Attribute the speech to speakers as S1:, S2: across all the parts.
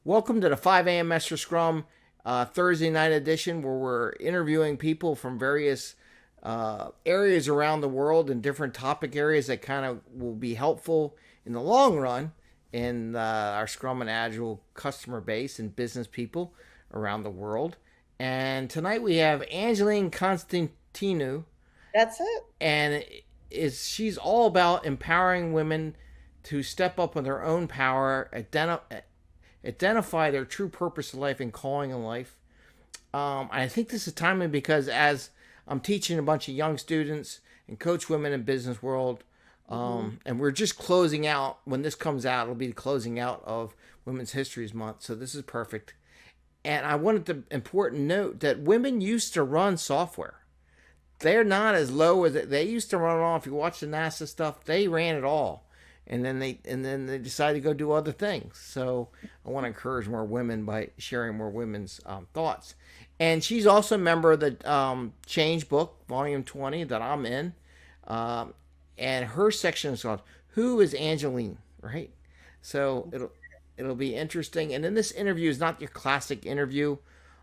S1: Welcome to the 5 a.m. Mester Scrum Thursday night edition, where we're interviewing people from various areas around the world and different topic areas that kind of will be helpful in the long run in our Scrum and Agile customer base and business people around the world. And tonight we have Angeline Constantinou,
S2: That's it.
S1: and she's all about empowering women to step up in their own power, identify their true purpose in life and calling in life. I think this is timely because as I'm teaching a bunch of young students and coach women in business world,
S2: hmm
S1: and we're just closing out. When this comes out, it'll be the closing out of Women's Histories Month, so this is perfect. And I wanted to important note that women used to run software. They're not as low as they used to run it all. If you watch the NASA stuff, they ran it all, and then they decided to go do other things. So I want to encourage more women by sharing more women's thoughts. And she's also a member of the Change Book, Volume 20, that I'm in. Um, and her section is called "Who is Angeline?" Right? So it'll be interesting. And then this interview is not your classic interview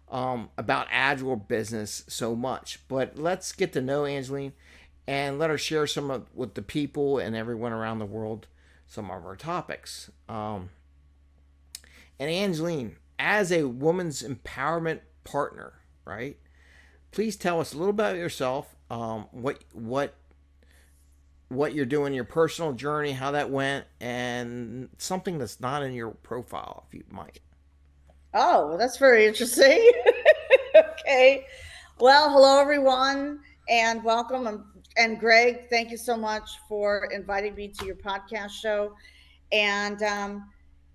S1: about agile business so much. But let's get to know Angeline and let her share some of with the people and everyone around the world some of our topics. And Angeline, as a woman's empowerment partner, right? Please tell us a little about yourself. What you're doing, your personal journey, how that went, and something that's not in your profile, if you might.
S2: Oh, well, that's very interesting. Okay. Well, hello everyone, and welcome. And Greg, thank you so much for inviting me to your podcast show. And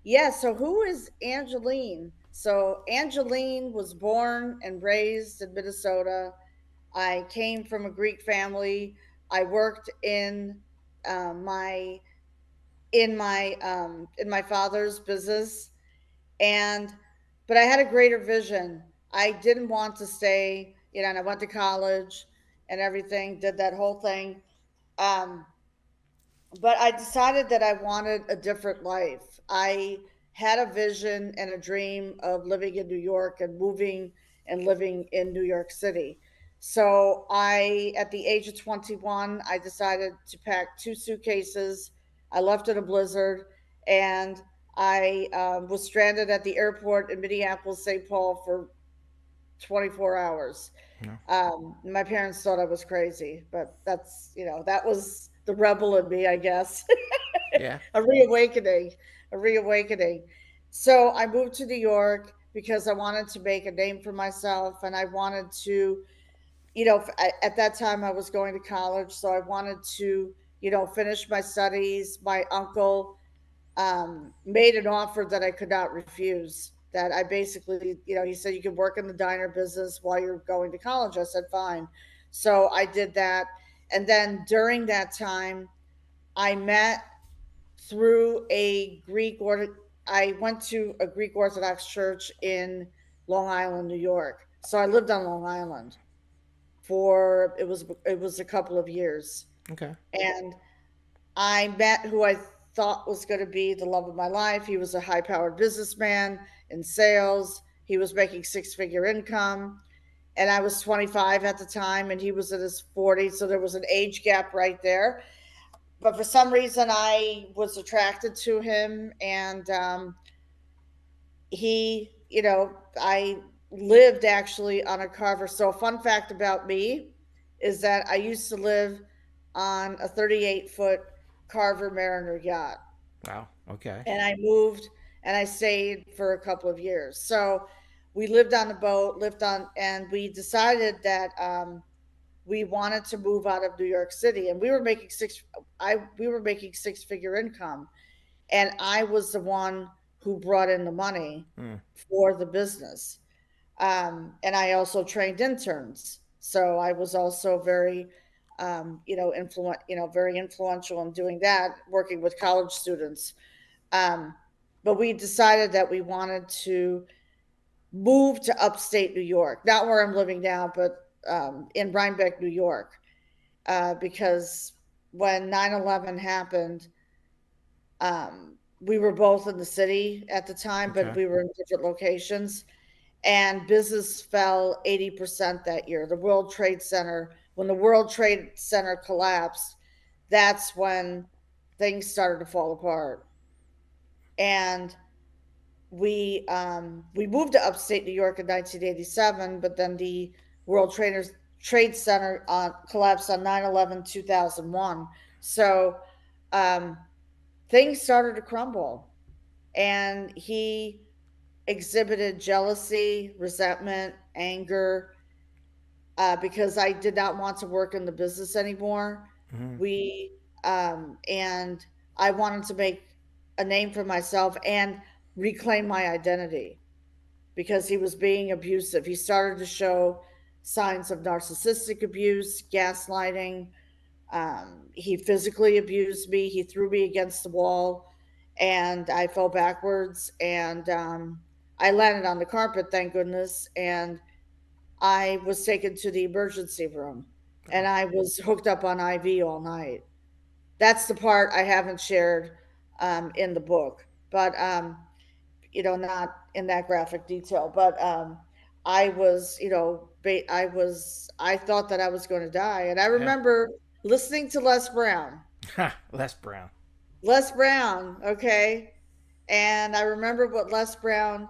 S2: yeah, so who is Angeline? So Angeline was born and raised in Minnesota. I came from a Greek family. I worked my in my father's business, and but I had a greater vision. I didn't want to stay, and I went to college and everything, did that whole thing. Um, but I decided that I wanted a different life. I had a vision and a dream of living in New York and moving and living in New York City. So at the age of 21, I decided to pack two suitcases. I left in a blizzard, and I was stranded at the airport in Minneapolis, St. Paul for 24 hours.
S1: Yeah.
S2: My parents thought I was crazy, but that was the rebel in me, I guess.
S1: Yeah.
S2: a reawakening, a reawakening. So I moved to New York because I wanted to make a name for myself, and I wanted to, at that time I was going to college, so I wanted to, finish my studies. My uncle made an offer that I could not refuse. That I basically, he said, you can work in the diner business while you're going to college. I said, fine. So I did that. And then during that time, I met through I went to a Greek Orthodox church in Long Island, New York. So I lived on Long Island for it was a couple of years,
S1: Okay.
S2: and I met who I thought was going to be the love of my life. He was a high powered businessman in sales. He was making six-figure income. And I was 25 at the time, and he was in his 40s. So there was an age gap right there. But for some reason, I was attracted to him. And I lived actually on a Carver. So, a fun fact about me is that I used to live on a 38-foot Carver Mariner yacht,
S1: Wow. Okay.
S2: and I moved and I stayed for a couple of years. So we lived on the boat, and we decided that we wanted to move out of New York City, and we were making six-figure income, and I was the one who brought in the money
S1: Mm.
S2: for the business. And I also trained interns, so I was also very, very influential in doing that, working with college students. Um, but we decided that we wanted to move to upstate New York, not where I'm living now, but in Rhinebeck, New York, because when 9/11 happened, we were both in the city at the time, but
S1: Okay.
S2: we were in different locations. And business fell 80% that year. When the World Trade Center collapsed, that's when things started to fall apart. And we moved to upstate New York in 1987, but then the Trade Center collapsed on 9/11/2001. So um, things started to crumble, and he exhibited jealousy, resentment, anger, because I did not want to work in the business anymore.
S1: Hmm.
S2: We and I wanted to make a name for myself and reclaim my identity because he was being abusive. He started to show signs of narcissistic abuse, gaslighting. He physically abused me. He threw me against the wall, and I fell backwards, and I landed on the carpet, thank goodness. And I was taken to the emergency room, and
S1: Oh,
S2: I was hooked up on IV all night. That's the part I haven't shared in the book, but not in that graphic detail. But I was, I thought that I was going to die, and I
S1: yeah.
S2: remember listening to Les Brown.
S1: Ha, Les Brown.
S2: Les Brown, okay? And I remember what Les Brown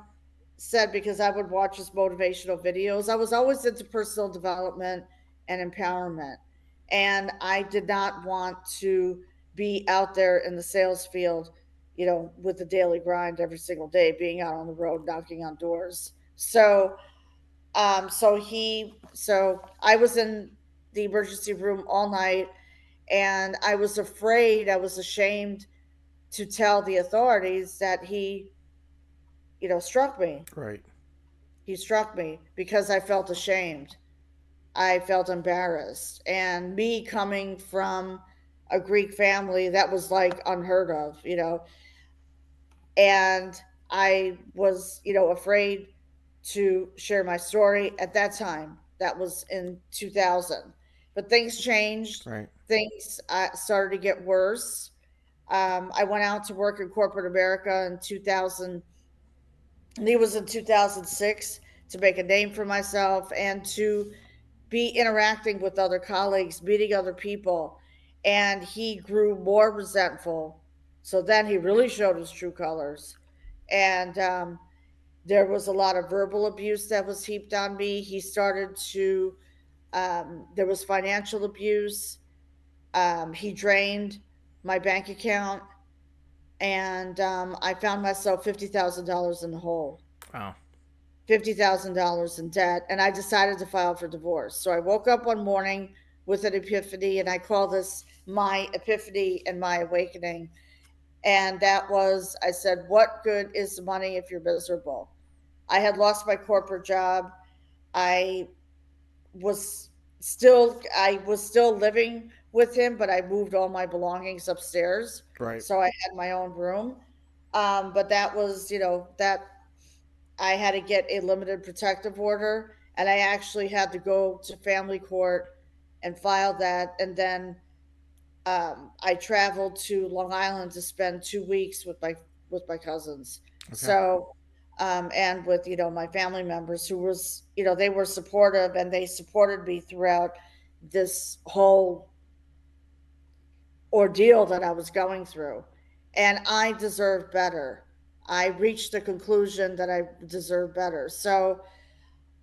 S2: said because I would watch his motivational videos. I was always into personal development and empowerment. And I did not want to be out there in the sales field, with the daily grind every single day, being out on the road, knocking on doors. So I was in the emergency room all night, and I was afraid, I was ashamed to tell the authorities that he, struck me.
S1: Right.
S2: He struck me because I felt ashamed. I felt embarrassed. And me coming from a Greek family, that was like unheard of. And I was, afraid to share my story at that time. That was in 2000. But things changed.
S1: Right.
S2: Things started to get worse. I went out to work in corporate America in 2000. And it was in 2006 to make a name for myself and to be interacting with other colleagues, meeting other people. And he grew more resentful. So then he really showed his true colors. And there was a lot of verbal abuse that was heaped on me. He started to, there was financial abuse. He drained my bank account, and I found myself $50,000 in the hole,
S1: Oh.
S2: $50,000 in debt, and I decided to file for divorce. So I woke up one morning with an epiphany, and I call this my epiphany and my awakening. And that was, I said, what good is money if you're miserable? I had lost my corporate job. I was I was still living with him, but I moved all my belongings upstairs,
S1: Right.
S2: so I had my own room. But that was, that I had to get a limited protective order, and I actually had to go to family court and file that, and then I traveled to Long Island to spend 2 weeks with my cousins.
S1: Okay.
S2: And with my family members who was they were supportive, and they supported me throughout this whole ordeal that I was going through, and I deserved better. I reached the conclusion that I deserved better. So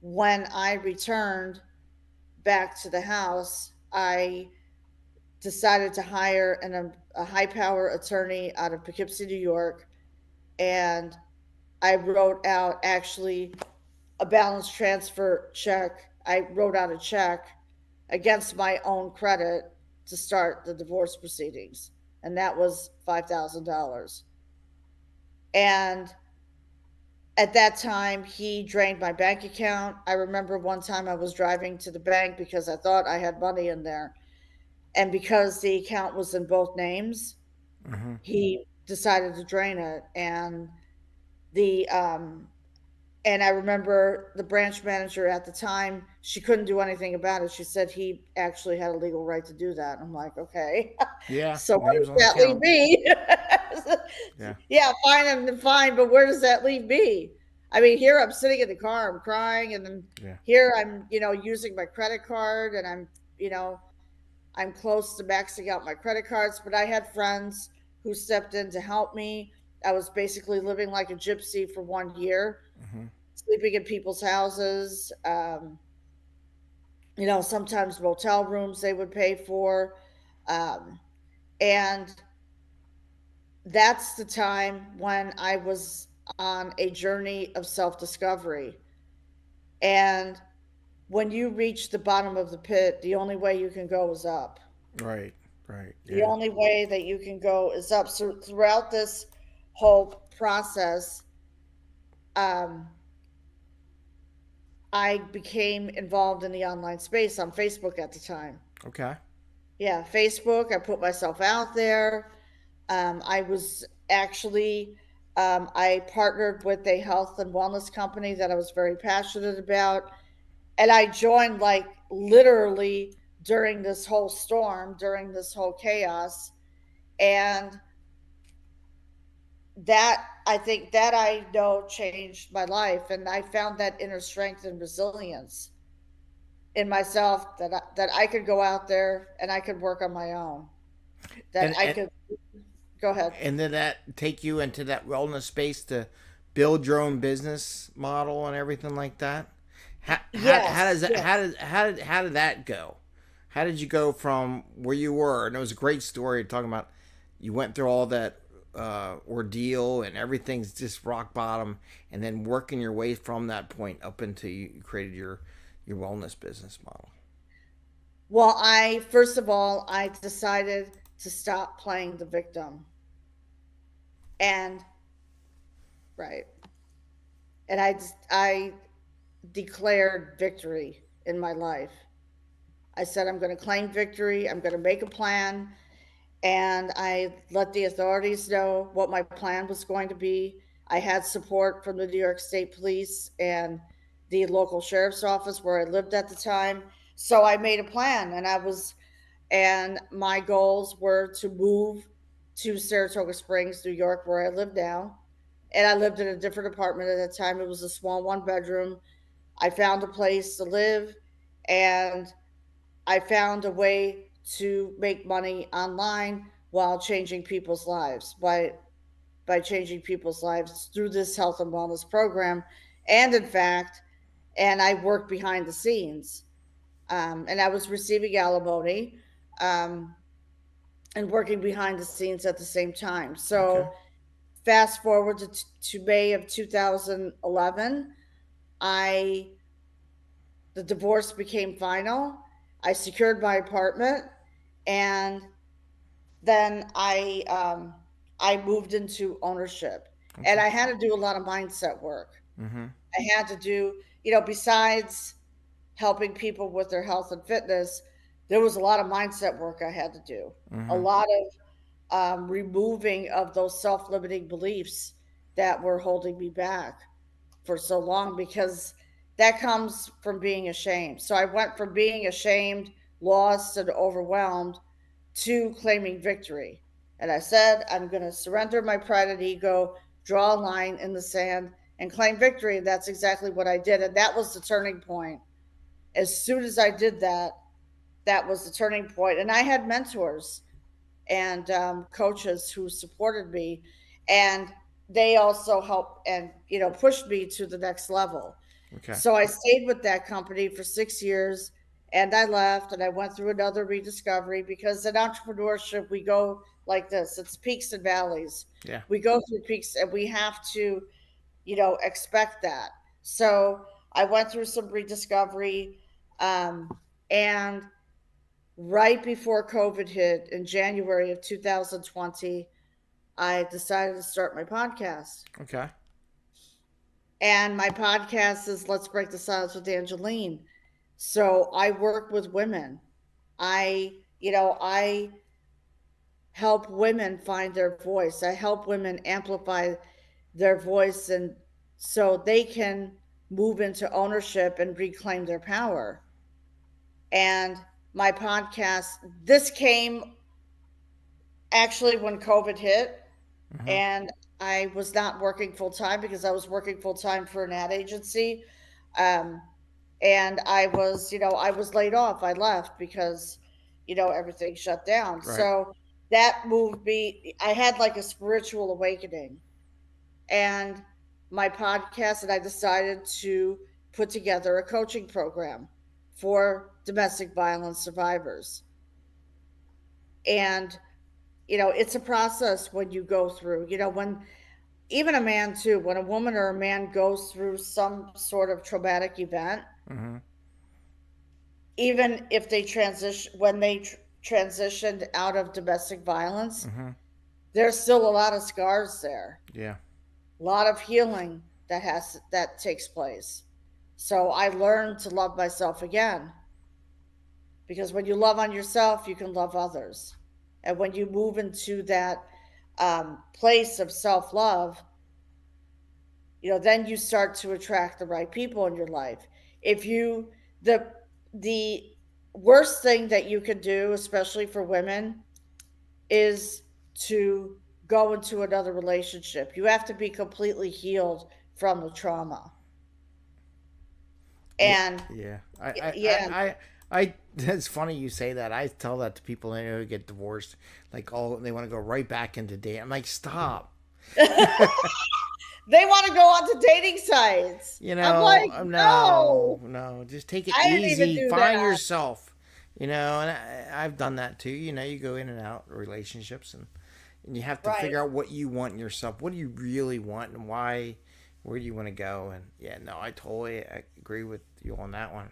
S2: when I returned back to the house, I decided to hire a high power attorney out of Poughkeepsie, New York, and I wrote out actually a balance transfer check. I wrote out a check against my own credit to start the divorce proceedings, and that was $5,000. And at that time, he drained my bank account. I remember one time I was driving to the bank because I thought I had money in there, and because the account was in both names,
S1: Hmm.
S2: he decided to drain it. The and I remember the branch manager at the time, she couldn't do anything about it. She said he actually had a legal right to do that. I'm like, okay.
S1: Yeah.
S2: So where
S1: Names
S2: does
S1: on
S2: that leave
S1: account.
S2: me?
S1: Yeah.
S2: Yeah, fine and fine, but where does that leave me? I mean, here I'm sitting in the car, I'm crying, and then
S1: Yeah.
S2: here I'm, using my credit card, and you know, I'm close to maxing out my credit cards, but I had friends who stepped in to help me. I was basically living like a gypsy for 1 year,
S1: Hmm.
S2: sleeping in people's houses. Sometimes motel rooms they would pay for. Um, and that's the time when I was on a journey of self discovery. And when you reach the bottom of the pit, the only way you can go is up.
S1: Right. Right.
S2: The
S1: Yeah.
S2: only way that you can go is up. So throughout this whole process, um, I became involved in the online space on Facebook at the time.
S1: Okay.
S2: Yeah, Facebook. I put myself out there. I was actually, I partnered with a health and wellness company that I was very passionate about. And I joined like literally during this whole storm, during this whole chaos. And that I think that I know changed my life. And I found that inner strength and resilience in myself that I could go out there and I could work on my own. That
S1: And
S2: I
S1: and
S2: could go ahead.
S1: and did that take you into that wellness space to build your own business model and everything like that? How
S2: Yes,
S1: does that
S2: yes.
S1: how did that go? How did you go from where you were? And it was a great story talking about you went through all that ordeal and everything's just rock bottom, and then working your way from that point up into you created your wellness business model.
S2: Well, I first of all, I decided to stop playing the victim. And right. And I declared victory in my life. I said I'm going to claim victory, I'm going to make a plan, and I let the authorities know what my plan was going to be. I had support from the New York State Police and the local sheriff's office where I lived at the time. So I made a plan, and my goals were to move to Saratoga Springs, New York, where I live now. And I lived in a different apartment at that time. It was a small 1 bedroom. I found a place to live, and I found a way to make money online while changing people's lives by changing people's lives through this health and wellness program. And in fact, and I worked behind the scenes, and I was receiving alimony, um, and working behind the scenes at the same time.
S1: Okay.
S2: So fast forward to May of 2011, I the divorce became final. I secured my apartment, and then I moved into ownership, and
S1: Okay.
S2: I had to do a lot of mindset work.
S1: Mm-hmm.
S2: I had to do, besides helping people with their health and fitness, there was a lot of mindset work I had to do. A
S1: Mm-hmm.
S2: lot of removing of those self-limiting beliefs that were holding me back for so long, because that comes from being ashamed. So I went from being ashamed, lost, and overwhelmed to claiming victory. And I said, I'm going to surrender my pride and ego, draw a line in the sand, and claim victory. And that's exactly what I did. And that was the turning point. As soon as I did that, that was the turning point. And I had mentors and coaches who supported me, and they also helped and pushed me to the next level.
S1: Okay.
S2: So I stayed with that company for 6 years, and I left, and I went through another rediscovery, because in entrepreneurship we go like this: it's peaks and valleys.
S1: Yeah.
S2: We go through peaks, and we have to expect that. So I went through some rediscovery, um, and right before COVID hit in January of 2020, I decided to start my podcast.
S1: Okay.
S2: And my podcast is Let's Break the Silence with Angeline. So I work with women. I help women find their voice. I help women amplify their voice, and so they can move into ownership and reclaim their power. And my podcast, this came actually when COVID hit.
S1: Mm-hmm.
S2: and I was not working full time because I was working full time for an ad agency. Um, and I was laid off. I left because, everything shut down.
S1: Right.
S2: So that moved me. I had like a spiritual awakening, and my podcast, and I decided to put together a coaching program for domestic violence survivors. And, it's a process when you go through, when even a man too, when a woman or a man goes through some sort of traumatic event,
S1: Mm-hmm.
S2: even if they transitioned out of domestic violence,
S1: Mm-hmm.
S2: there's still a lot of scars there,
S1: Yeah.
S2: a lot of healing that takes place. So I learned to love myself again, because when you love on yourself, you can love others, and when you move into that place of self love, then you start to attract the right people in your life. If you the worst thing that you can do, especially for women, is to go into another relationship. You have to be completely healed from the trauma.
S1: Yeah.
S2: And
S1: Yeah. I, I, I,
S2: yeah,
S1: I, I, it's funny you say that. I tell that to people I know who get divorced. Like, oh, they want to go right back into dating. I'm like, stop.
S2: they want to go onto dating sites. I'm like,
S1: No,
S2: no,
S1: no. Just take it
S2: I didn't even
S1: easy.
S2: do
S1: Find
S2: that.
S1: yourself. And I've done that too. You go in and out of relationships, and you have to
S2: Right.
S1: figure out what you want in yourself. What do you really want, and why? Where do you want to go? And yeah, no, I agree with you on that one.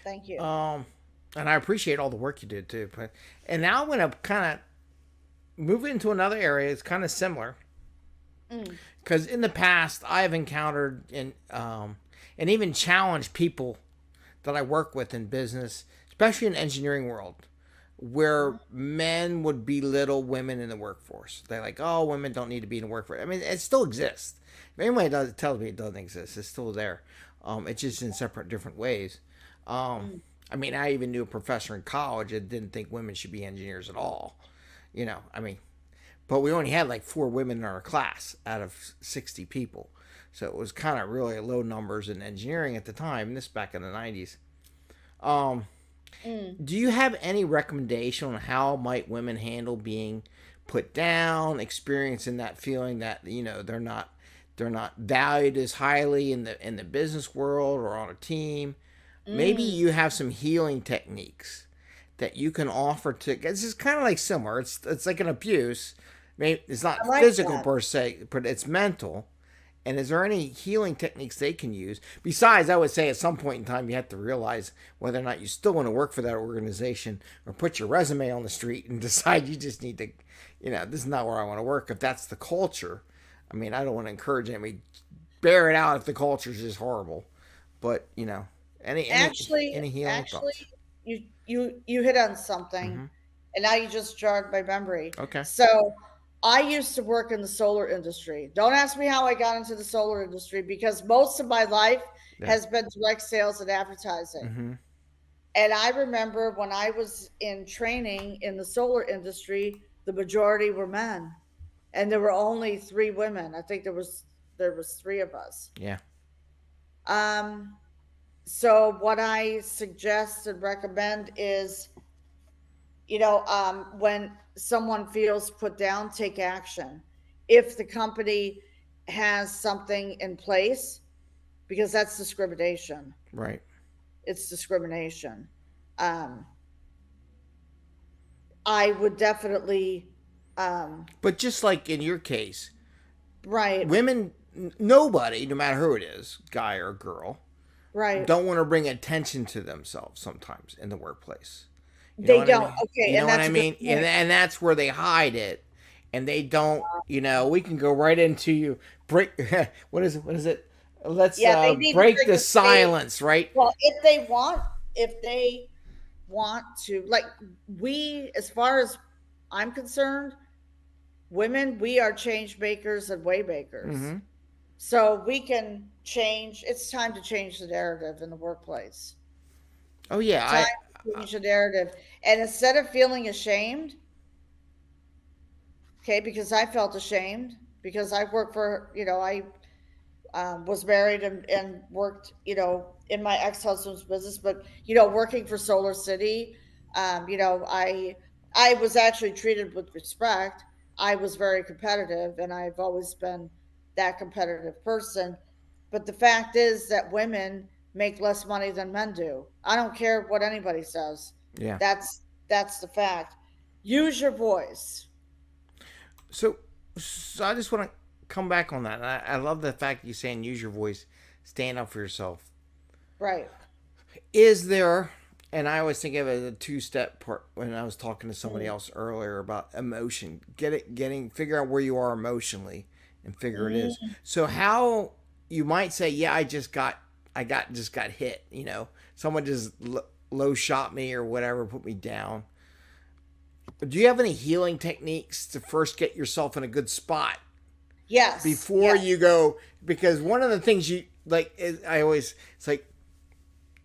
S2: Thank you.
S1: Um, and I appreciate all the work you did too. And now I'm gonna kind of move into another area. It's kind of similar
S2: Mm.
S1: because in the past I've encountered and even challenged people that I work with in business, especially in engineering world, where men would belittle women in the workforce. They're like, "Oh, women don't need to be in the workforce." I mean, it still exists. If anybody tells me it doesn't exist, it's still there. It's just in separate, different ways. Um,
S2: Mm.
S1: I mean, I even knew a professor in college that didn't think women should be engineers at all. I mean, but we only had like 4 women in our class out of 60 people. So it was kind of really low numbers in engineering at the time, and this back in the 90s. Um,
S2: Mm.
S1: do you have any recommendation on how might women handle being put down, experiencing that feeling that they're not valued as highly in the business world or on a team? Maybe
S2: Mm.
S1: you have some healing techniques that you can offer to. This is kind of like similar. It's like an abuse. Maybe it's
S2: I
S1: not
S2: like
S1: physical
S2: that.
S1: per se, but it's mental. And is there any healing techniques they can use? Besides, I would say at some point in time, you have to realize whether or not you still want to work for that organization or put your resume on the street and decide you just need to, this is not where I want to work. If that's the culture, I mean, I don't want to encourage anybody bear it out if the culture is just horrible. But any any
S2: Actually,
S1: any healing
S2: actually,
S1: thoughts?
S2: you hit on something,
S1: Mm-hmm.
S2: and now you just jarred my memory.
S1: Okay.
S2: So, I used to work in the solar industry. Don't ask me how I got into the solar industry, because most of my life
S1: Yeah.
S2: has been direct sales and advertising.
S1: Mm-hmm.
S2: And I remember when I was in training in the solar industry, the majority were men, and there were only 3 women. I think there was 3 of us.
S1: Yeah.
S2: Um, so what I suggest and recommend is, when someone feels put down, take action. If the company has something in place, because that's discrimination.
S1: Right.
S2: It's discrimination. Um, I would definitely, um,
S1: But just like in your case,
S2: right,
S1: women, nobody, no matter who it is, guy or girl,
S2: right.
S1: don't want to bring attention to themselves sometimes in the workplace. You know
S2: They
S1: what I
S2: don't.
S1: mean? You
S2: Okay,
S1: know
S2: and
S1: what I
S2: that's a good
S1: mean? And
S2: point.
S1: and that's where they hide it, and they don't. We can go right into you break. What is it? What is it? Let's
S2: Yeah, they need to
S1: break
S2: break
S1: the
S2: the stage.
S1: silence, right?
S2: Well, if they want to, like, we, as far as I'm concerned, women, we are change makers and way makers.
S1: Mm-hmm.
S2: So we can change. It's time to change the narrative in the workplace.
S1: Oh yeah,
S2: Time to
S1: I
S2: change the narrative. And instead of feeling ashamed, Okay, because I felt ashamed because I worked for, I was married and worked, in my ex-husband's business, but, working for Solar City, I was actually treated with respect. I was very competitive and I've always been that competitive person. But the fact is that women make less money than men do. I don't care what anybody says.
S1: Yeah.
S2: That's the fact. Use your voice.
S1: So, so I just want to come back on that. I love the fact that you're saying use your voice, stand up for yourself.
S2: Right.
S1: Is there, and I always think of it as a two-step part when I was talking to somebody
S2: Mm-hmm.
S1: else earlier about emotion. Figure out where you are emotionally and figure it is.
S2: Mm-hmm.
S1: So how you might say, yeah, just got hit. Someone just low shot me or whatever, put me down. Do you have any healing techniques to first get yourself in a good spot
S2: Yes,
S1: before
S2: yes.
S1: you go? Because one of the things you like is it's like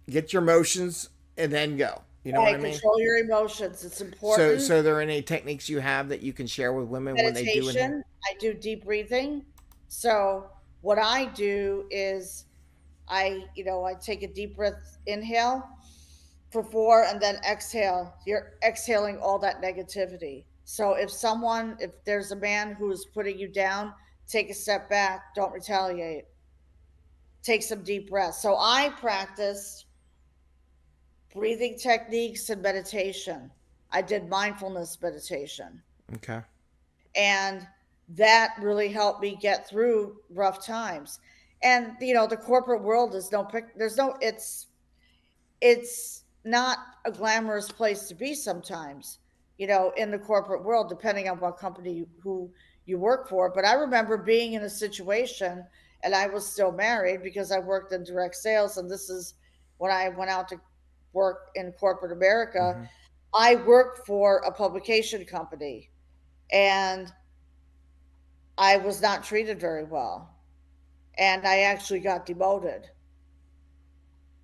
S1: get your emotions and then go. You know what I
S2: Right,
S1: mean?
S2: control your emotions. It's
S1: So,
S2: important.
S1: so are there any techniques you have that you can share with women when they do in here?
S2: Meditation, I do deep breathing. So what I do is I take a deep breath, inhale for 4 and then exhale. You're exhaling all that negativity. So if there's a man who's putting you down, take a step back, don't retaliate. Take some deep breaths. So I practiced breathing techniques and meditation. I did mindfulness meditation.
S1: Okay.
S2: And that really helped me get through rough times. And the corporate world is no pic there's no it's not a glamorous place to be sometimes, in the corporate world, depending on what company who you work for. But I remember being in a situation, and I was still married because I worked in direct sales, and this is when I went out to work in corporate America.
S1: Mm-hmm.
S2: I worked for a publication company, and I was not treated very well. And I actually got demoted.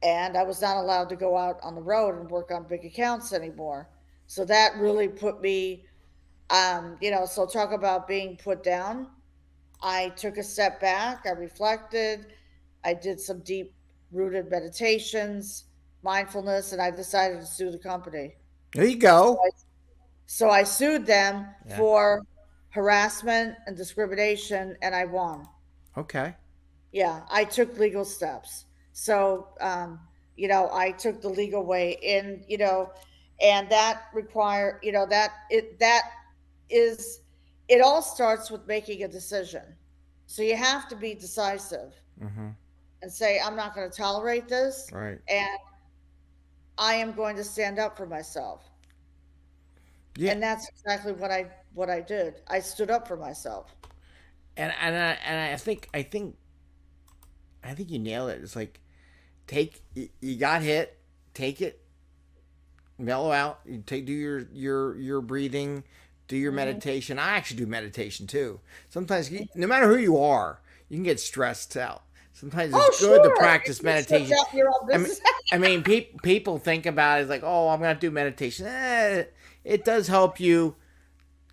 S2: And I was not allowed to go out on the road and work on big accounts anymore. So that really put me, so talk about being put down. I took a step back, I reflected, I did some deep rooted meditations, mindfulness, and I decided to sue the company.
S1: There you
S2: So
S1: go.
S2: I, so I sued them
S1: Yeah.
S2: for harassment and discrimination, and I won.
S1: Okay.
S2: Yeah, I took legal steps. So, I took the legal way in, and that require, that is, it all starts with making a decision. So you have to be decisive
S1: Mm-hmm.
S2: and say, I'm not going to tolerate this,
S1: Right.
S2: and I am going to stand up for myself.
S1: Yeah.
S2: And that's exactly what I did. I stood up for myself.
S1: I think you nailed it. It's like you got hit, take it, mellow out. You do your breathing, do your
S2: Hmm.
S1: meditation. I actually do meditation too. Sometimes, no matter who you are, you can get stressed out. Sometimes it's
S2: Oh,
S1: good to
S2: sure. You
S1: practice
S2: can stretch
S1: meditation.
S2: out your own
S1: I mean,
S2: business.
S1: people think about it as like, oh, I'm gonna do meditation. It does help you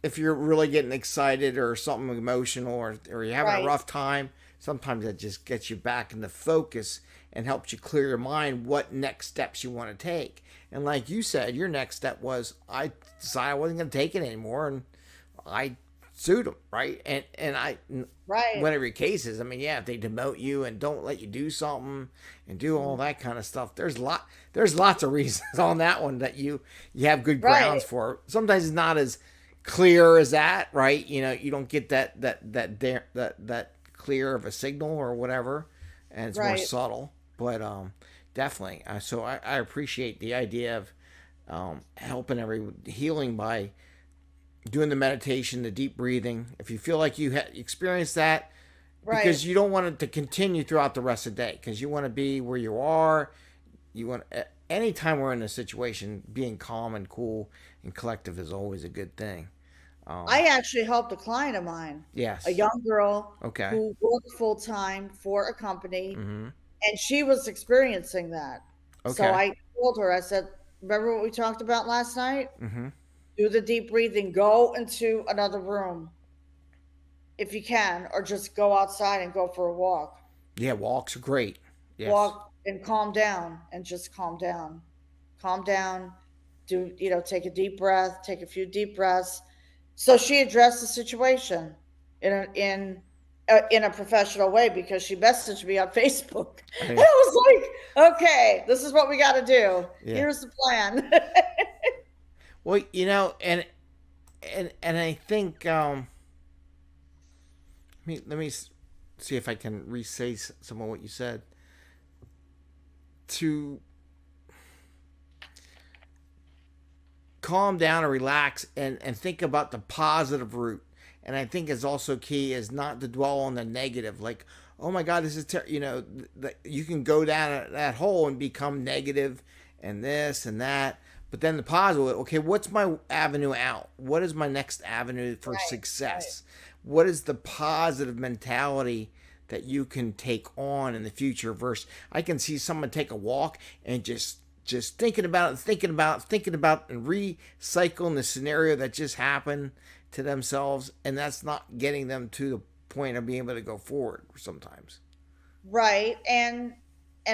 S1: if you're really getting excited or something emotional or you're having a
S2: Right,
S1: rough time. Sometimes that just gets you back in the focus and helps you clear your mind what next steps you want to take. And like you said, your next step was I decided I wasn't going to take it anymore, and I sued them, right? And
S2: right,
S1: whatever your case is, I mean, yeah, if they demote you and don't let you do something and do all
S2: mhm,
S1: that kind of stuff, there's lots of reasons on that one that you have good grounds
S2: right,
S1: for. Sometimes it's not as clear as that, right? You don't get that clear of a signal or whatever, and it's more
S2: right.
S1: subtle. But definitely, so I appreciate the idea of helping every healing by doing the meditation, the deep breathing. If you feel like you experienced that,
S2: Right.
S1: because you don't want it to continue throughout the rest of the day, because you want to be where you are. You want anytime we're in a situation, being calm and cool and collective is always a good thing. Um,
S2: I actually helped a client of mine, a
S1: yes.
S2: young girl
S1: Okay.
S2: who worked full time for a company,
S1: Mm-hmm.
S2: and she was experiencing that. So
S1: Okay.
S2: I told her, I said, remember what we talked about last night?
S1: Mm-hmm.
S2: do the deep breathing, go into another room if you can, or just go outside and go for a walk.
S1: Yeah, walks are great. Yes.
S2: Walk and calm down and just calm down. Calm down. Do, take a deep breath, take a few deep breaths. So she addressed the situation in a professional way because she messaged me on Facebook. And
S1: I,
S2: I was like, okay, this is what we got to do.
S1: yeah.
S2: Here's the plan.
S1: Well, and I think let me see if I can re-say some of what you said. To calm down and relax and think about the positive route. And I think is also key is not to dwell on the negative. Like, oh my God, this is you can go down that hole and become negative and this and that. But then the positive, okay, what's my avenue out? What is my next avenue for
S2: Right, right.
S1: success? What is the positive mentality that you can take on in the future? Versus, I can see someone take a walk and just thinking about it, thinking about, and recycling the scenario that just happened to themselves, and that's not getting them to the point of being able to go forward sometimes.
S2: Right. And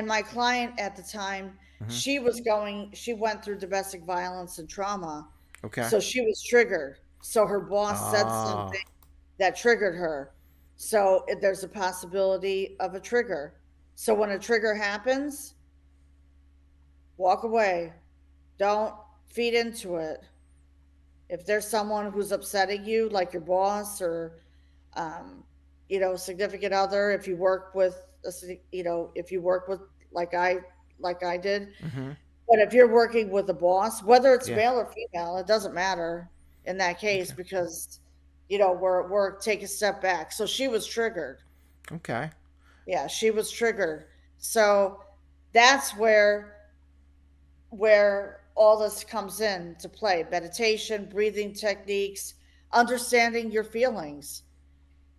S2: my client at the time,
S1: Hmm.
S2: she went through domestic violence and trauma.
S1: Okay.
S2: So she was triggered. So her boss said something
S1: Ah,
S2: that triggered her. So there's a possibility of a trigger. So when a trigger happens, walk away. Don't feed into it. If there's someone who's upsetting you, like your boss or, um, significant other, if you work with, if you work with, like I, like I did,
S1: mm-hmm.
S2: but if you're working with a boss, whether it's
S1: Yeah.
S2: male or female, it doesn't matter in that case
S1: Okay.
S2: because, we're take a step back. So she was triggered.
S1: Okay.
S2: Yeah, she was triggered. So that's where all this comes in to play: meditation, breathing techniques, understanding your feelings,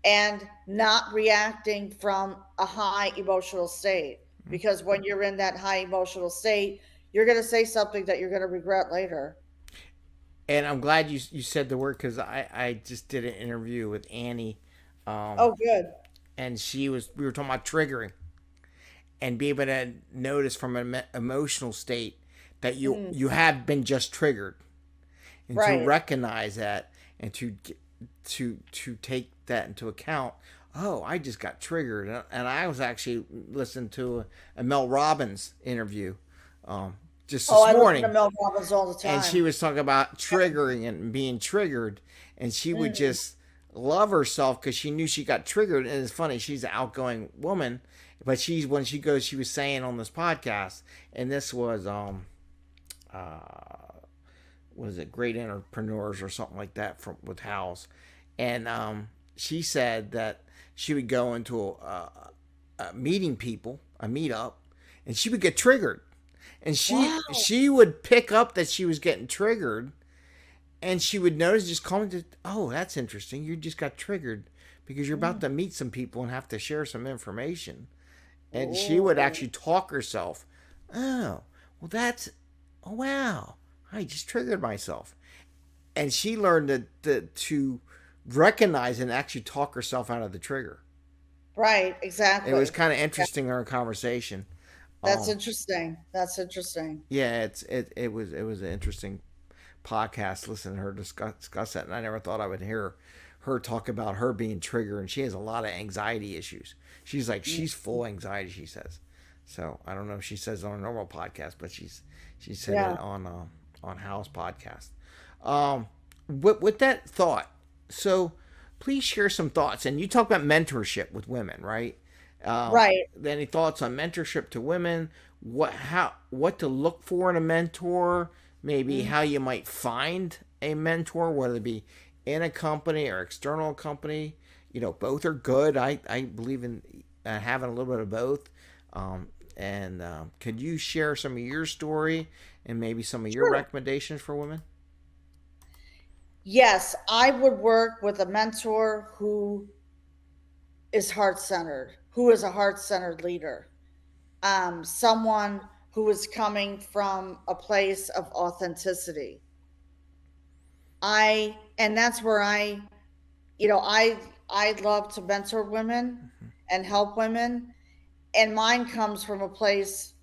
S2: and not reacting from a high emotional state. Because when you're in that high emotional state, you're going to say something that you're going to regret later.
S1: And I'm glad you said the word because I just did an interview with Annie, um,
S2: Oh, good.
S1: and we were talking about triggering and be able to notice from an emotional state that
S2: Mm,
S1: you have been just triggered, and to
S2: right.
S1: recognize that and to take that into account. Oh, I just got triggered, and I was actually listening to a Mel Robbins interview just
S2: Oh,
S1: this
S2: I listen to
S1: morning,
S2: Mel Robbins all the
S1: and she
S2: time.
S1: was talking about triggering and being triggered, and she would
S2: Mm,
S1: just love herself because she knew she got triggered. And it's funny, she's an outgoing woman, but she was saying on this podcast, and this was uh was it Great Entrepreneurs or something like that from with House, and she said that she would go into a meeting people, a meetup, and she would get triggered, and
S2: wow.
S1: she would pick up that she was getting triggered, and she would notice, just comment, oh, that's interesting, you just got triggered because you're about
S2: Mm,
S1: to meet some people and have to share some information, and she would
S2: oh,
S1: actually talk herself, oh, well, that's, oh wow, I just triggered myself, and she learned to recognize and actually talk herself out of the trigger.
S2: right.
S1: It was
S2: Exactly.
S1: kind of interesting in our conversation.
S2: That's
S1: Um,
S2: interesting. That's interesting.
S1: yeah, it was an interesting podcast. Listening to her discuss that, and I never thought I would hear her talk about her being triggered, and she has a lot of anxiety issues. She's full anxiety. She says. So I don't know if she says it on a normal podcast, but she said it
S2: Yeah.
S1: on House podcast. Um, with that thought, so please share some thoughts. And you talk about mentorship with women, right?
S2: Right.
S1: Any thoughts on mentorship to women? What to look for in a mentor? Maybe
S2: Mm.
S1: how you might find a mentor, whether it be in a company or external company. Both are good. I believe in having a little bit of both. And could you share some of your story and maybe some of your
S2: Sure.
S1: recommendations for women?
S2: Yes, I would work with a mentor who is heart centered, who is a heart centered leader, someone who is coming from a place of authenticity. And that's where you know, I love to mentor women
S1: Hmm.
S2: and help women, and mine comes from a place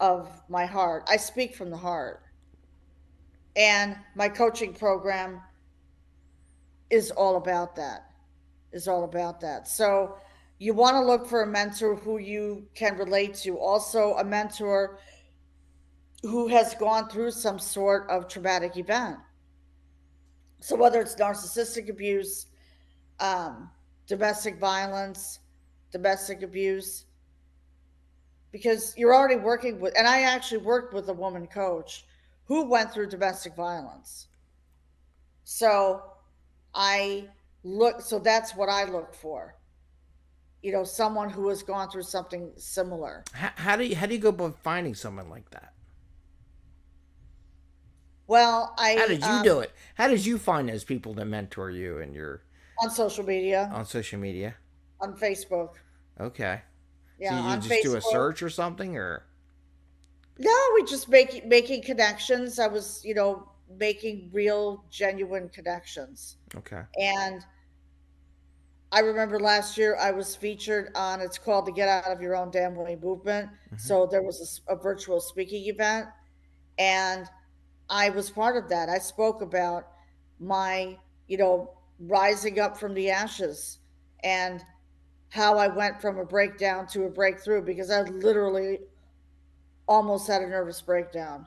S2: of my heart. I speak from the heart, and my coaching program is all about that. Is all about that. So you want to look for a mentor who you can relate to. Also, a mentor who has gone through some sort of traumatic event. So whether it's narcissistic abuse, um, domestic violence, domestic abuse, because you're already working with, and I actually worked with a woman coach who went through domestic violence. So so that's what I look for. Someone who has gone through something similar.
S1: How do you go about finding someone like that?
S2: Well,
S1: How did you do it? How did you find those people to mentor you and your
S2: on social media,
S1: on social media?
S2: on Facebook.
S1: Okay. So
S2: Yeah,
S1: you
S2: on
S1: just do a
S2: Facebook.
S1: search or something, or
S2: No, we just making connections. I was, making real, genuine connections.
S1: okay.
S2: And I remember last year I was featured on, it's called the Get Out of Your Own Damn Way movement.
S1: Hmm.
S2: So there was a virtual speaking event, and I was part of that. I spoke about my, rising up from the ashes, and how I went from a breakdown to a breakthrough, because I literally almost had a nervous breakdown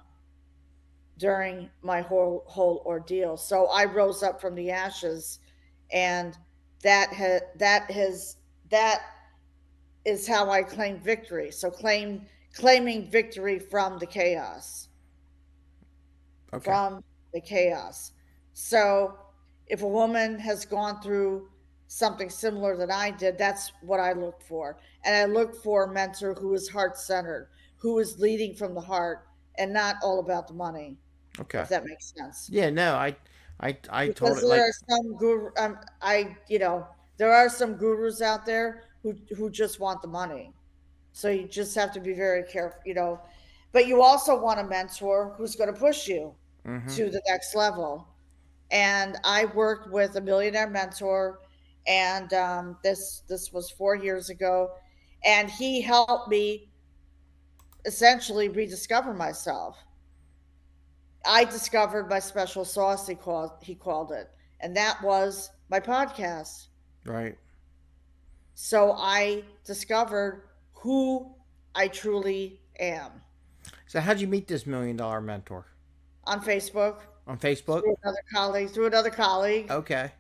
S2: during my whole ordeal. So I rose up from the ashes, and that is how I claim victory. So claiming victory
S1: Okay.
S2: from the chaos. So if a woman has gone through something similar that I did, that's what I look for. And I look for a mentor who is heart centered, who is leading from the heart and not all about the money,
S1: Okay.
S2: if that makes sense.
S1: Yeah. No. I told
S2: Because
S1: it like.
S2: there are some gurus out there who just want the money. So you just have to be very careful. But you also want a mentor who's going to push you
S1: Hmm.
S2: to the next level. And I worked with a millionaire mentor, and this was 4 years ago, and he helped me essentially rediscover myself. I discovered my special sauce, he called it, and that was my podcast.
S1: Right.
S2: So I discovered who I truly am
S1: So how'd you meet this $1 million mentor?
S2: on Facebook
S1: On Facebook?
S2: through another colleague.
S1: Okay.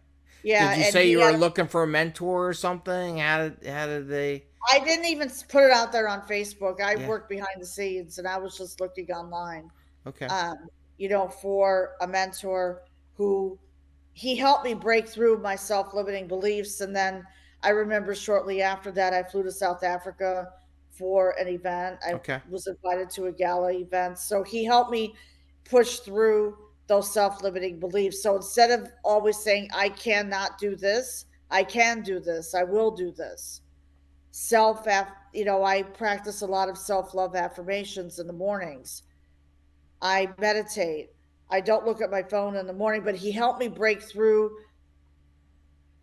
S2: Yeah,
S1: Did you
S2: and
S1: say you were looking for a mentor or something? How did they?
S2: I didn't even put it out there on Facebook. I
S1: Yeah.
S2: worked behind the scenes, and I was just looking online,
S1: Okay.
S2: um, for a mentor who he helped me break through my self-limiting beliefs. And then I remember shortly after that, I flew to South Africa for an event. I
S1: Okay.
S2: was invited to a gala event. So he helped me push through those self-limiting beliefs. So instead of always saying, I cannot do this, I can do this, I will do this. I practice a lot of self-love affirmations in the mornings. I meditate. I don't look at my phone in the morning, but he helped me break through.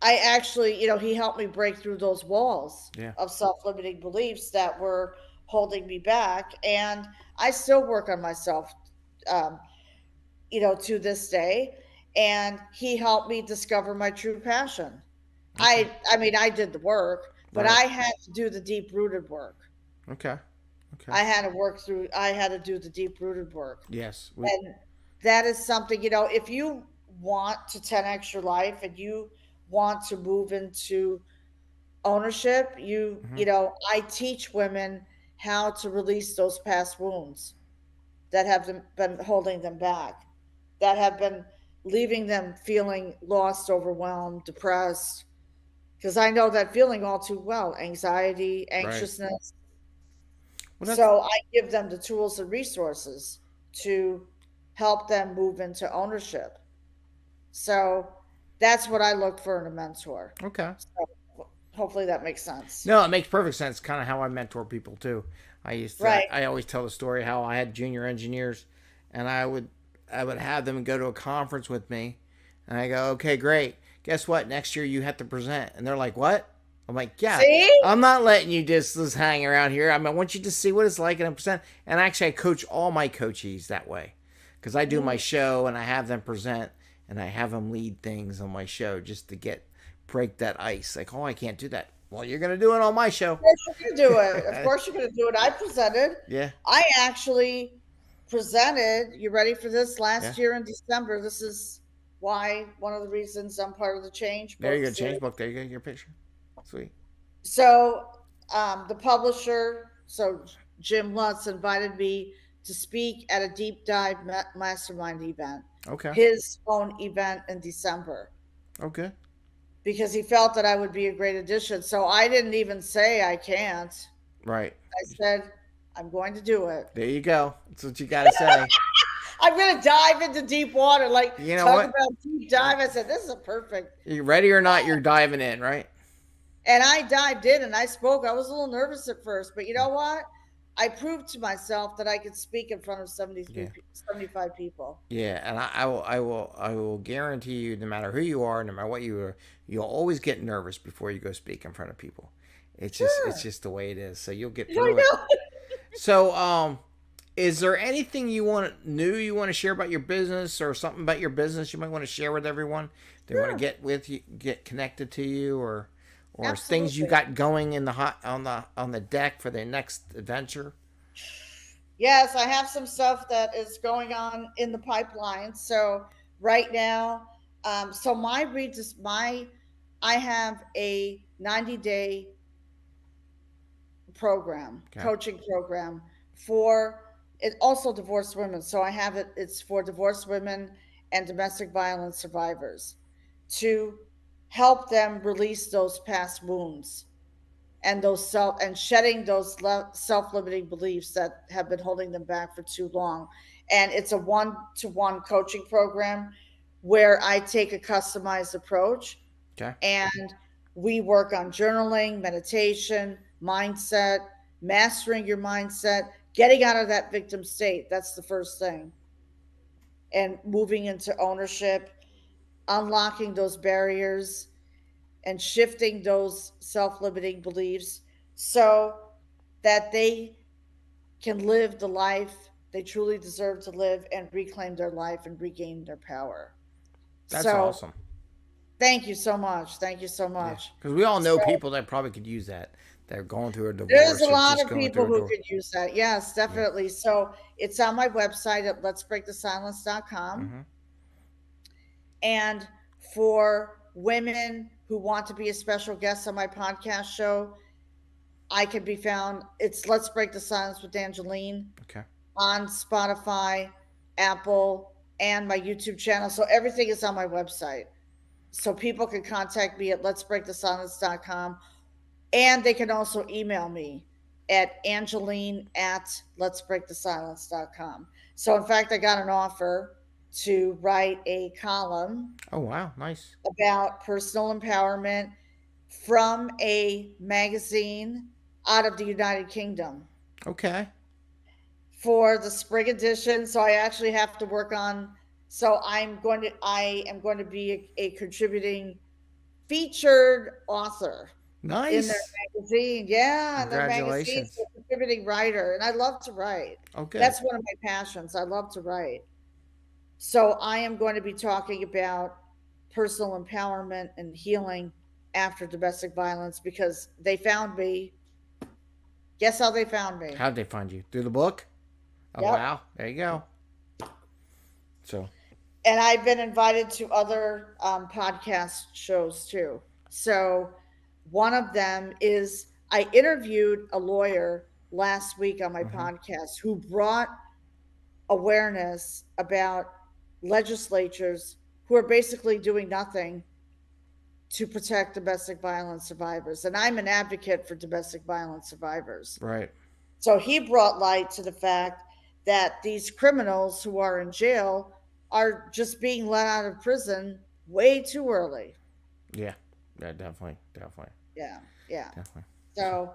S2: He helped me break through those walls
S1: Yeah.
S2: of self-limiting beliefs that were holding me back. And I still work on myself, um, to this day. And he helped me discover my true passion.
S1: Okay.
S2: I did the work, but
S1: Right.
S2: I had to do the deep rooted work.
S1: Okay. Okay.
S2: I had to do the deep rooted work.
S1: Yes. We.
S2: And that is something, if you want to 10x your life and you want to move into ownership,
S1: Mhm.
S2: I teach women how to release those past wounds that have been holding them back, that have been leaving them feeling lost, overwhelmed, depressed. Because I know that feeling all too well, anxiety,
S1: Right.
S2: anxiousness.
S1: Well, that's
S2: So I give them the tools and resources to help them move into ownership. So that's what I look for in a mentor.
S1: okay.
S2: So hopefully that makes sense.
S1: No, it makes perfect sense. Kind of how I mentor people too.
S2: Right.
S1: I always tell the story how I had junior engineers, and I would have them go to a conference with me, And I go, okay, great. Guess what? Next year you have to present. And they're like, what? I'm like, yeah,
S2: See?
S1: I'm not letting you just hang around here. I want you to see what it's like and present. And actually, I coach all my coachees that way because I do my
S2: Mm.
S1: show and I have them present and I have them lead things on my show just to break that ice. Like, oh, I can't do that. Well, you're gonna do it on my show.
S2: Of course you're gonna do it. Of course you're gonna do it. I presented.
S1: Yeah,
S2: I actually presented. You ready for this?
S1: yeah.
S2: Last year in December. This is why one of the reasons I'm part of the Change
S1: There you
S2: book
S1: go.
S2: series.
S1: Change book. There you go. Your picture. Sweet.
S2: So the publisher, so Jim Lutz, invited me to speak at a deep dive mastermind event,
S1: Okay.
S2: his own event in December,
S1: Okay.
S2: because he felt that I would be a great addition. So I didn't even say I can't.
S1: Right.
S2: I said I'm going to do it.
S1: There you go. That's what you got to say.
S2: I'm going to dive into deep water, like
S1: You know
S2: talk
S1: what?
S2: about deep dive. I said this is a perfect.
S1: You ready or not, you're diving in, right?
S2: And I dived in and I spoke. I was a little nervous at first, but you know what? I proved to myself that I could speak in front of
S1: Yeah.
S2: 75 people.
S1: Yeah, and I will guarantee you, no matter who you are, no matter what you are, you'll always get nervous before you go speak in front of people. It's
S2: Sure.
S1: just the way it is. So you'll get
S2: I
S1: through it.
S2: know.
S1: So is there anything you want to share about your business or something about your business you might want to share with everyone? They want to
S2: Sure.
S1: get with you, get connected to you, or things you
S2: Absolutely.
S1: got going in the hot on the deck for their next adventure.
S2: Yes, I have some stuff that is going on in the pipeline. So right now, so my read is my I have a 90-day program,
S1: Okay.
S2: coaching program for it, also divorced women. So I have it, it's for divorced women and domestic violence survivors to help them release those past wounds and those self and shedding those self-limiting beliefs that have been holding them back for too long. And it's a one-to-one coaching program where I take a customized approach
S1: Okay.
S2: and we work on journaling, meditation, mindset, mastering your mindset, getting out of that victim state. That's the first thing. And moving into ownership, unlocking those barriers, and shifting those self limiting beliefs so that they can live the life they truly deserve to live and reclaim their life and regain their power.
S1: That's
S2: So,
S1: awesome.
S2: thank you so much. Thank you so
S1: Yeah,
S2: much.
S1: because we all know
S2: So,
S1: people that probably could use that. They're going through a
S2: there's a
S1: divorce or
S2: lot
S1: just
S2: of
S1: going
S2: people
S1: through a
S2: who
S1: door.
S2: could use that. Yes,
S1: Yeah.
S2: definitely. So it's on my website at letsbreakthesilence.com.
S1: Mm-hmm.
S2: And for women who want to be a special guest on my podcast show, I can be found. It's Let's Break the Silence with Angeline
S1: Okay.
S2: on Spotify, Apple, and my YouTube channel. So everything is on my website. So people can contact me at letsbreakthesilence.com. And they can also email me at Angeline at letsbreakthesilence.com. So, in fact, I got an offer to write a column
S1: Oh wow, nice.
S2: about personal empowerment from a magazine out of the United Kingdom
S1: Okay.
S2: for the spring edition. So I actually have to work on. So I am going to be a contributing featured author in their
S1: Nice.
S2: magazine. Yeah, in their magazine,
S1: Congratulations.
S2: so contributing writer. And I love to write.
S1: Oh good.
S2: That's one of my passions. I love to write. So I am going to be talking about personal empowerment and healing after domestic violence because they found me. Guess how they found me?
S1: How'd they find you? Through the book? Oh
S2: Yep.
S1: wow. There you go. So
S2: And I've been invited to other podcast shows too. So one of them is I interviewed a lawyer last week on my
S1: mm-hmm.
S2: podcast who brought awareness about legislatures who are basically doing nothing to protect domestic violence survivors. And I'm an advocate for domestic violence survivors.
S1: Right.
S2: So he brought light to the fact that these criminals who are in jail are just being let out of prison way too early.
S1: Yeah. Yeah, definitely. Definitely.
S2: Yeah, yeah.
S1: Definitely. So
S2: So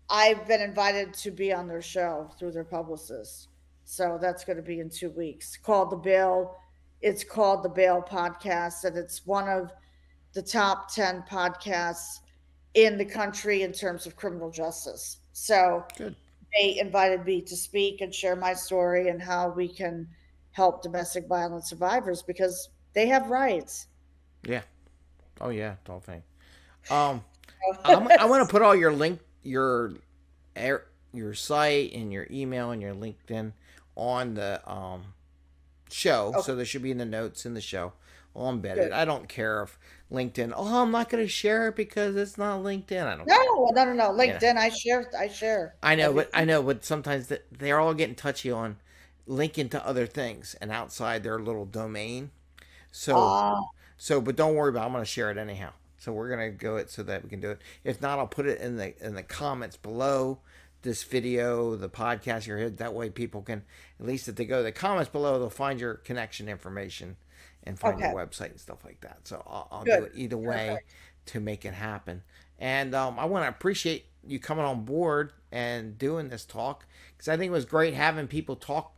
S2: I've been invited to be on their show through their publicist. So that's going to be in 2 weeks. Called The Bill. It's called the Bail Podcast, and it's one of the top 10 podcasts in the country in terms of criminal justice. So
S1: Good.
S2: they invited me to speak and share my story and how we can help domestic violence survivors because they have rights.
S1: Yeah. Oh yeah, dolphin. Um, I want to put all your your site and your email and your LinkedIn on the show,
S2: Okay,
S1: so there should be in the notes in the show. All embedded.
S2: good.
S1: I don't care if LinkedIn. Oh, I'm not going to share it because it's not LinkedIn. I don't care.
S2: No, no, no, no.
S1: You know.
S2: LinkedIn, I share
S1: I
S2: everything.
S1: know, but sometimes they're all getting touchy on linking to other things and outside their little domain. So
S2: Ah,
S1: but don't worry about it. I'm going to share it anyhow. So we're going to go it so that we can do it. If not, I'll put it in the comments below this video, the podcast you're here. That way people can, at least if they go to the comments below, they'll find your connection information and find your
S2: okay,
S1: website and stuff like that. So I'll do
S2: good.
S1: it either way
S2: Perfect.
S1: to make it happen. And I want to appreciate you coming on board and doing this talk because I think it was great having people talk,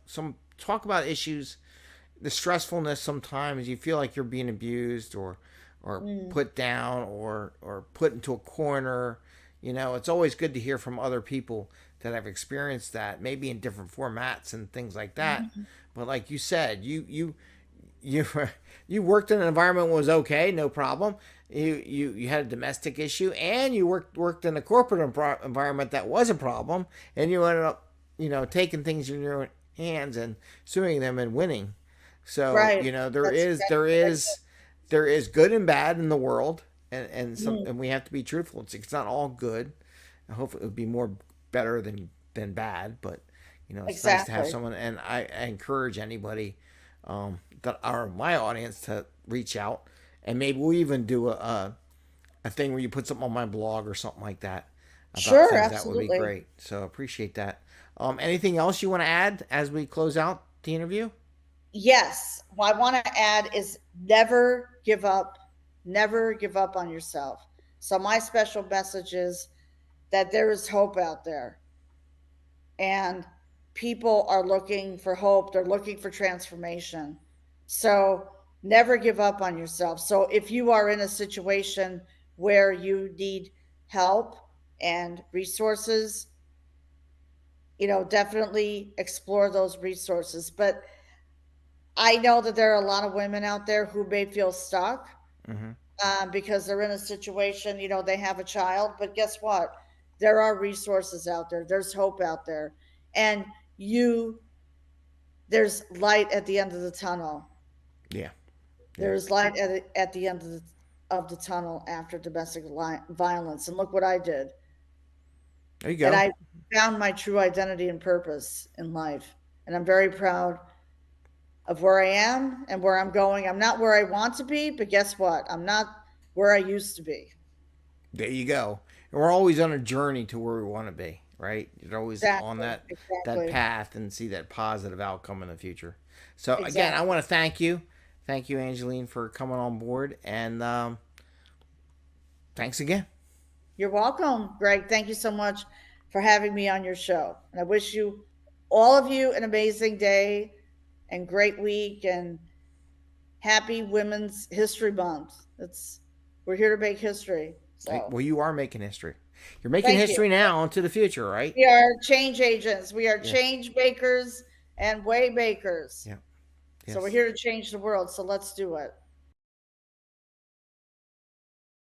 S1: some talk about issues, the stressfulness sometimes you feel like you're being abused or
S2: Mm,
S1: put down or put into a corner. It's always good to hear from other people that have experienced that, maybe in different formats and things like that.
S2: mhm.
S1: But like you said, you you worked in an environment that was okay, no problem. You had a domestic issue, and you worked in a corporate environment that was a problem, and you ended up taking things in your own hands and suing them and winning. So
S2: Right.
S1: there
S2: That's
S1: is
S2: exactly what I did.
S1: there is good and bad in the world,
S2: Mm,
S1: and we have to be truthful. It's not all good. I hope it would be more better than bad, but it's nice to have
S2: exactly.
S1: someone. And I encourage anybody that are my audience to reach out, and maybe we'll even do a thing where you put something on my blog or something like that about
S2: Sure,
S1: things. That would be
S2: absolutely.
S1: great. So appreciate that. Anything else you want to add as we close out the interview?
S2: Yes. What I want to add is never give up. Never give up on yourself. So my special message is that there is hope out there and people are looking for hope. They're looking for transformation. So never give up on yourself. So if you are in a situation where you need help and resources, definitely explore those resources. But I know that there are a lot of women out there who may feel stuck
S1: Mm-hmm.
S2: because they're in a situation, they have a child, but guess what? There are resources out there. There's hope out there. And you, there's light at the end of the tunnel.
S1: Yeah. Yeah.
S2: There's light at the end of the tunnel after domestic violence. And look what I did.
S1: There you
S2: And
S1: go.
S2: I found my true identity and purpose in life. And I'm very proud of where I am and where I'm going. I'm not where I want to be, but guess what? I'm not where I used to be.
S1: There you go. And we're always on a journey to where we want to be, right? You're always on
S2: Exactly.
S1: that
S2: Exactly.
S1: path and see that positive outcome in the future. So again, I
S2: Exactly.
S1: want to thank you, Angeline, for coming on board, and thanks again.
S2: You're welcome, Greg. Thank you so much for having me on your show. And I wish you, all of you, an amazing day and great week and happy Women's History Month. We're here to make history.
S1: Hey,
S2: So
S1: well, you are making history. You're making
S2: thank you.
S1: history now into the future, right?
S2: We are change agents. We are
S1: Yeah.
S2: change makers and way makers.
S1: Yeah.
S2: So we're
S1: Yes.
S2: here to change the world. So let's do it.